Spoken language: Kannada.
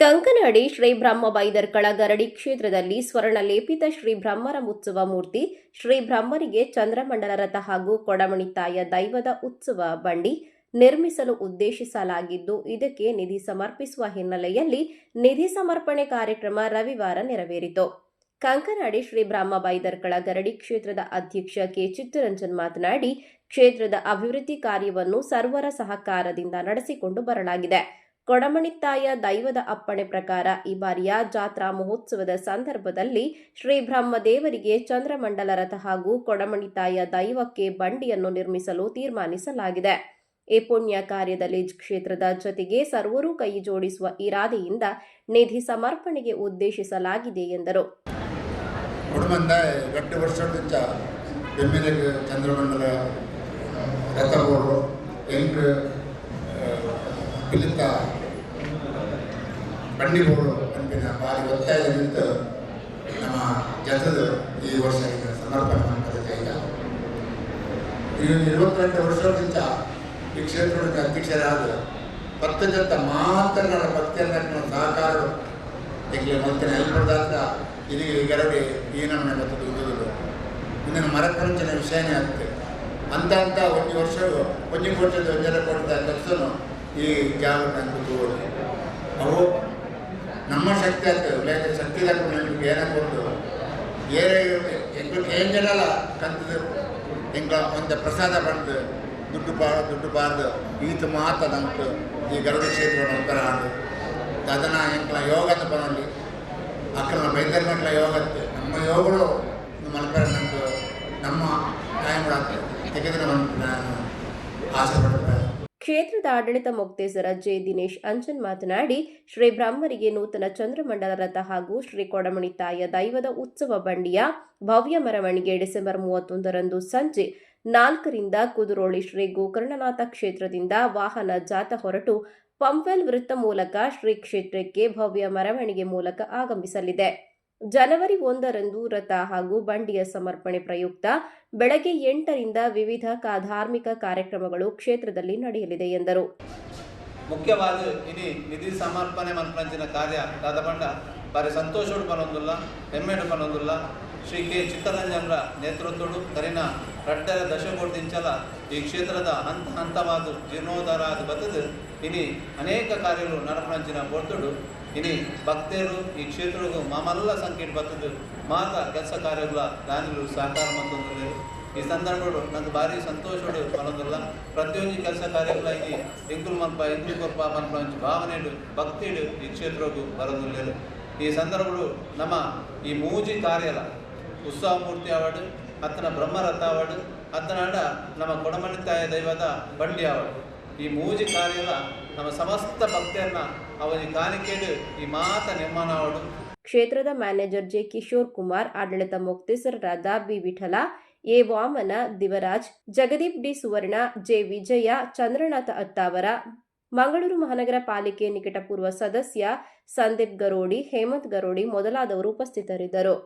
ಕಂಕನಾಡಿ ಶ್ರೀ ಬ್ರಹ್ಮ ಬೈದರ್ಕಳ ಗರಡಿ ಕ್ಷೇತ್ರದಲ್ಲಿ ಸ್ವರ್ಣಲೇಪಿತ ಶ್ರೀ ಬ್ರಹ್ಮರ ಉತ್ಸವ ಮೂರ್ತಿ ಶ್ರೀ ಬ್ರಹ್ಮರಿಗೆ ಚಂದ್ರಮಂಡಲ ರಥ ಹಾಗೂ ಕೊಡಮಣಿತಾಯ ದೈವದ ಉತ್ಸವ ಬಂಡಿ ನಿರ್ಮಿಸಲು ಉದ್ದೇಶಿಸಲಾಗಿದ್ದು ಇದಕ್ಕೆ ನಿಧಿ ಸಮರ್ಪಿಸುವ ಹಿನ್ನೆಲೆಯಲ್ಲಿ ನಿಧಿ ಸಮರ್ಪಣೆ ಕಾರ್ಯಕ್ರಮ ರವಿವಾರ ನೆರವೇರಿತು. ಕಂಕನಾಡಿ ಶ್ರೀ ಬ್ರಹ್ಮ ಬೈದರ್ಕಳ ಗರಡಿ ಕ್ಷೇತ್ರದ ಅಧ್ಯಕ್ಷ ಕೆ ಚಿತ್ತರಂಜನ್ ಮಾತನಾಡಿ, ಕ್ಷೇತ್ರದ ಅಭಿವೃದ್ಧಿ ಕಾರ್ಯವನ್ನು ಸರ್ವರ ಸಹಕಾರದಿಂದ ನಡೆಸಿಕೊಂಡು ಬರಲಾಗಿದೆ. ಕೊಡಮಣಿತಾಯ ದೈವದ ಅಪ್ಪಣೆ ಪ್ರಕಾರ ಈ ಬಾರಿಯ ಜಾತ್ರಾ ಮಹೋತ್ಸವದ ಸಂದರ್ಭದಲ್ಲಿ ಶ್ರೀ ಬ್ರಹ್ಮದೇವರಿಗೆ ಚಂದ್ರಮಂಡಲ ರಥ ಹಾಗೂ ಕೊಡಮಣಿತಾಯ ದೈವಕ್ಕೆ ಬಂಡಿಯನ್ನು ನಿರ್ಮಿಸಲು ತೀರ್ಮಾನಿಸಲಾಗಿದೆ. ಈ ಪುಣ್ಯ ಕಾರ್ಯದಲ್ಲಿ ಕ್ಷೇತ್ರದ ಜೊತೆಗೆ ಸರ್ವರೂ ಕೈ ಜೋಡಿಸುವ ಇರಾದೆಯಿಂದ ನಿಧಿ ಸಮರ್ಪಣೆಗೆ ಉದ್ದೇಶಿಸಲಾಗಿದೆ ಎಂದರು. ಬಂಡಿಗಳು ಅಂತಿನ ಭಾರಿ ಒತ್ತಾಯದಿಂದ ನಮ್ಮ ಜನರು ಈ ವರ್ಷ ಸಮರ್ಪಣೆ ಮಾಡ್ತಾ ಇಲ್ಲ. 22 ವರ್ಷದಿಂದ ಈ ಕ್ಷೇತ್ರದ ಅಧ್ಯಕ್ಷರಾದ 10 ಜನ ಮಾತ್ರ ನನ್ನ ಭಕ್ತಿಯನ್ನು ಸಹಕಾರ ಈಗ ಮತ್ತೆ ನೆಲ್ಪಡ್ದಾತ ಇದು ಗರಡಿ ಈ ನಮ್ಮನೆ ಮತ್ತು ಇದ್ದುದು ಇಂದಿನ ಮರಪಂಚನ ವಿಷಯನೇ ಆಗ್ತದೆ ಅಂತ ಒಂದು ವರ್ಷದ ಒಂದರ ಕೊಡ್ತಾ ಕೆಲಸನು ಈ ಜಾಗ ನಂದು ಅವು ನಮ್ಮ ಶಕ್ತಿ ಆಗ್ತದೆ లేక ಶಕ್ತಿ ನಮಗೆ ಏನಕ್ಕೊಟ್ಟು ಏನ್ ಜನಲ್ಲ ಕಂತದ ಎಂಗ ಒಂದು ಪ್ರಸಾದ ಬಂದು ದುಡ್ಡು ಬಾರ್ದು ಈತ ಮಾತ ನಂಗೆ ಈ ಗರುಡ ಕ್ಷೇತ್ರ ನಂತರ ಅದನ್ನ ಎಂಕ್ಲ ಯೋಗದ ಬರಲಿ ಅಕ್ಕನ ಬೈದರ್ಮಕ್ಳ ಯೋಗತ್ತೆ ನಮ್ಮ ಯೋಗಗಳು ಮಲ್ಪರ ನಂಗೆ ನಮ್ಮ ಟೈಮ್ ತೆಗೆದು ಆಸೆ ಪಡ್ತಾರೆ. ಕ್ಷೇತ್ರದ ಆಡಳಿತ ಮುಕ್ತೇಸರ ಜೆ ದಿನೇಶ್ ಅಂಜನ್ ಮಾತನಾಡಿ, ಶ್ರೀ ಬ್ರಹ್ಮರಿಗೆ ನೂತನ ಚಂದ್ರಮಂಡಲ ರಥ ಹಾಗೂ ಶ್ರೀ ಕೊಡಮಣಿತಾಯ ದೈವದ ಉತ್ಸವ ಬಂಡಿಯ ಭವ್ಯ ಮೆರವಣಿಗೆ ಡಿಸೆಂಬರ್ 31ರಂದು ಸಂಜೆ 4ರಿಂದ ಕುದುರೋಳಿ ಶ್ರೀ ಗೋಕರ್ಣನಾಥ ಕ್ಷೇತ್ರದಿಂದ ವಾಹನ ಜಾಥಾ ಹೊರಟು ಪಂಪ್ವೆಲ್ ವೃತ್ತ ಮೂಲಕ ಶ್ರೀ ಕ್ಷೇತ್ರಕ್ಕೆ ಭವ್ಯ ಮೆರವಣಿಗೆ ಮೂಲಕ ಆಗಮಿಸಲಿದೆ. ಜನವರಿ 1ರಂದು ರಥ ಹಾಗೂ ಬಂಡಿಯ ಸಮರ್ಪಣೆ ಪ್ರಯುಕ್ತ ಬೆಳಗ್ಗೆ 8ರಿಂದ ವಿವಿಧ ಧಾರ್ಮಿಕ ಕಾರ್ಯಕ್ರಮಗಳು ಕ್ಷೇತ್ರದಲ್ಲಿ ನಡೆಯಲಿದೆ ಎಂದರು. ಮುಖ್ಯವಾದ ಇನಿ ನಿಧಿ ಸಮರ್ಪಣೆ ಮನ್ಪಂಚಿನ ಕಾರ್ಯ ದಾದಪಂಡ ಬಾರಿ ಸಂತೋಷಡು ಪನೊಂದುಲ್ಲ ಹೆಮ್ಮೆಡು ಪನೊಂದುಲ್ಲ ಶ್ರೀ ಕೆ ಚಿತ್ತರಂಜನ್ರ ನೇತೃತ್ವಡು ಕರಿನ ರಟ್ಟರ ದಶಕೋಟಿಂಚಲ ಈ ಕ್ಷೇತ್ರದ ಹಂತವಾದ ಜೀರ್ಣೋದ್ಧಾರ ಆದ ಬತ್ತದು ಇನಿ ಅನೇಕ ಕಾರ್ಯಗಳು ನಡಪಂಚಿನ ಕೊಡ್ತುಡು ಇನಿ ಭಕ್ತರು ಈ ಕ್ಷೇತ್ರಗೂ ಮಾಮಲ್ಲ ಸಂಖ್ಯೆ ಬತ್ತದು ಮಾತ ಕೆಲಸ ಕಾರ್ಯಗಳ ದಾನಿಗಳು ಸಹಕಾರ ಮಂತೊಂದಿಲ್ಲ. ಈ ಸಂದರ್ಭಗಳು ನಂಗೆ ಭಾರಿ ಸಂತೋಷಡು ಪನೊಂದಿಲ್ಲ ಪ್ರತಿಯೊಂದು ಕೆಲಸ ಕಾರ್ಯಗಳ ಇಲ್ಲಿ ಎಂಕುಲ್ ಕೊಲ್ಪ ಮನ್ಪ ಭಾವನೆಡು ಭಕ್ತಿಡು ಈ ಕ್ಷೇತ್ರಗೂ ಬರೋದಿಲ್ಲ. ಈ ಸಂದರ್ಭಗಳು ನಮ್ಮ ಈ ಮೂಜಿ ಕಾರ್ಯಲ ಉತ್ಸವ ಮೂರ್ತಿ ಆವಡು ಅತ್ತನ ಬ್ರಹ್ಮರಥ ಆವಡು ಅತ್ತನಾಡ ನಮ್ಮ ಕೊಡಮಣಿತಾಯ ದೈವದ ಬಂಡಿ ಆವಡು ಈ ಮೂಜಿ ಕಾರ್ಯಲ ನಮ್ಮ ಸಮಸ್ತ ಭಕ್ತಿಯನ್ನ ಅವನಿ ಕಾಣಿಕೆಡು ಈ ಮಾತ ನಿರ್ಮಾಣ ಆವಡು. ಕ್ಷೇತ್ರದ ಮ್ಯಾನೇಜರ್ ಜೆ ಕಿಶೋರ್ ಕುಮಾರ್, ಆಡಳಿತ ಮುಕ್ತೇಸರರಾದ B Vittala, A Vamana, Divaraj, Jagadeep D Suvarna, J Vijaya, Chandranatha Attavara, Mangaluru ಮಹಾನಗರ ಪಾಲಿಕೆ ನಿಕಟಪೂರ್ವ ಸದಸ್ಯ ಸಂದೀಪ್ ಗರೋಡಿ, ಹೇಮಂತ್ ಗರೋಡಿ ಮೊದಲಾದವರು ಉಪಸ್ಥಿತರಿದ್ದರು.